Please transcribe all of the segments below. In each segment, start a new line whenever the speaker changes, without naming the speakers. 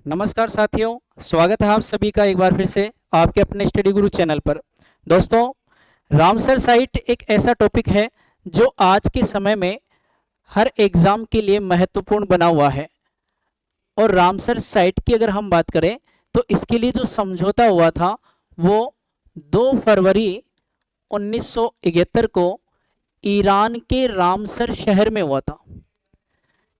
नमस्कार साथियों, स्वागत है आप सभी का एक बार फिर से आपके अपने स्टडी गुरु चैनल पर। दोस्तों, रामसर साइट एक ऐसा टॉपिक है जो आज के समय में हर एग्जाम के लिए महत्वपूर्ण बना हुआ है। और रामसर साइट की अगर हम बात करें तो इसके लिए जो समझौता हुआ था वो 2 फरवरी 1971 को ईरान के रामसर शहर में हुआ था।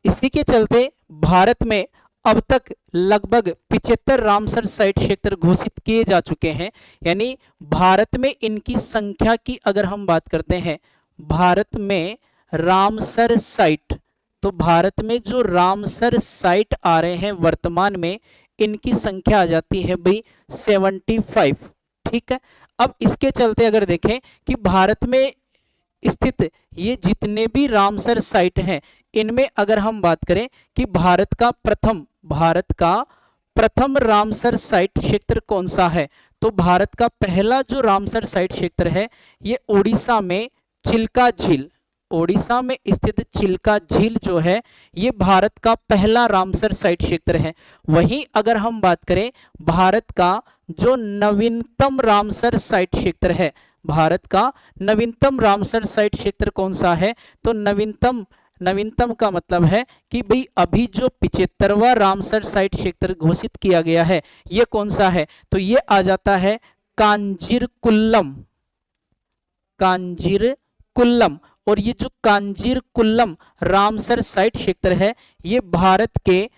इसी के चलते भारत में अब तक लगभग 75 रामसर साइट क्षेत्र घोषित किए जा चुके हैं। यानी भारत में इनकी संख्या की अगर हम बात करते हैं, भारत में रामसर साइट, तो भारत में जो रामसर साइट आ रहे हैं वर्तमान में, इनकी संख्या आ जाती है भाई 75। ठीक है। अब इसके चलते अगर देखें कि भारत में स्थित ये जितने भी रामसर साइट हैं, इनमें अगर हम बात करें कि भारत का प्रथम रामसर साइट क्षेत्र कौन सा है, तो भारत का पहला जो रामसर साइट क्षेत्र है ये उड़ीसा में चिल्का झील, ओडिशा में स्थित चिल्का झील जो है ये भारत का पहला रामसर साइट क्षेत्र है। वहीं अगर हम बात करें भारत का जो नवीनतम रामसर साइट क्षेत्र है, भारत का नवीनतम रामसर साइट क्षेत्र कौन सा है, तो नवीनतम का मतलब है कि भाई अभी जो 75वां रामसर साइट क्षेत्र घोषित किया गया है ये कौन सा है, तो ये आ जाता है कांजीरकुल्लम। और ये जो कांजीरकुल्लम रामसर साइट क्षेत्र है ये भारत के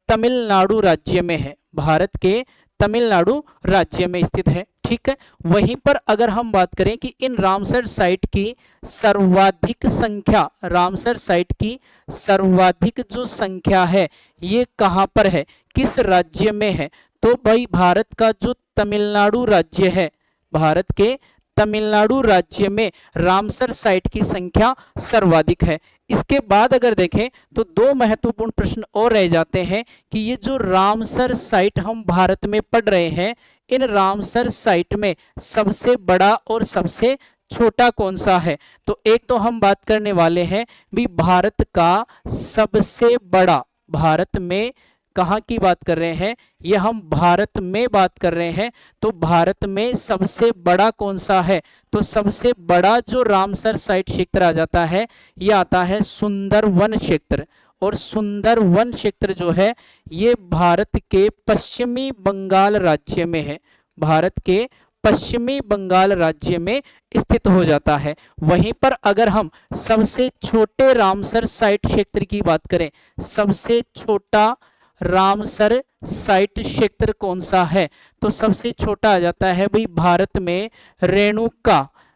तमिलनाडु राज्य में है, भारत के तमिलनाडु राज्य में स्थित है। ठीक है। वहीं पर अगर हम बात करें कि इन रामसर साइट की सर्वाधिक संख्या, रामसर साइट की सर्वाधिक जो संख्या है ये कहां पर है, किस राज्य में है, तो भाई भारत का जो तमिलनाडु राज्य है, भारत के तमिलनाडु राज्य में रामसर साइट की संख्या सर्वाधिक है। इसके बाद अगर देखें तो 2 महत्वपूर्ण प्रश्न और रह जाते हैं कि ये जो रामसर साइट हम भारत में पढ़ रहे हैं, इन रामसर साइट में सबसे बड़ा और सबसे छोटा कौन सा है, तो एक तो हम बात करने वाले हैं भी भारत का सबसे बड़ा, भारत में कहाँ की बात कर रहे हैं, ये हम भारत में बात कर रहे हैं, तो भारत में सबसे बड़ा कौन सा है, तो सबसे बड़ा जो रामसर साइट क्षेत्र आ जाता है ये आता है सुंदरवन क्षेत्र। और सुंदरवन क्षेत्र जो है ये भारत के पश्चिमी बंगाल राज्य में है, भारत के पश्चिमी बंगाल राज्य में स्थित हो जाता है। वहीं पर अगर हम सबसे छोटे रामसर साइट क्षेत्र की बात करें, सबसे छोटा रामसर साइट क्षेत्र कौन सा है, तो सबसे छोटा आ जाता है भाई भारत में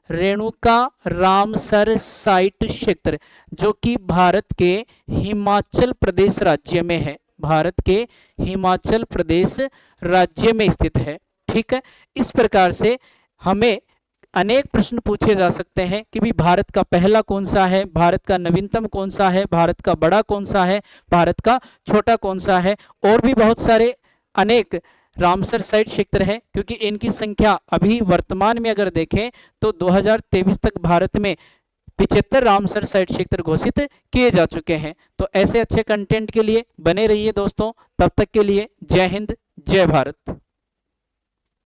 रेणुका रामसर साइट क्षेत्र, जो कि भारत के हिमाचल प्रदेश राज्य में है, भारत के हिमाचल प्रदेश राज्य में स्थित है। ठीक है। इस प्रकार से हमें अनेक प्रश्न पूछे जा सकते हैं कि भी भारत का पहला कौन सा है, भारत का नवीनतम कौन सा है, भारत का बड़ा कौन सा है, भारत का छोटा कौन सा है, और भी बहुत सारे अनेक रामसर साइट क्षेत्र हैं। क्योंकि इनकी संख्या अभी वर्तमान में अगर देखें तो 2023 तक भारत में 75 रामसर साइट क्षेत्र घोषित किए जा चुके हैं। तो ऐसे अच्छे कंटेंट के लिए बने रहिए दोस्तों। तब तक के लिए जय हिंद, जय भारत।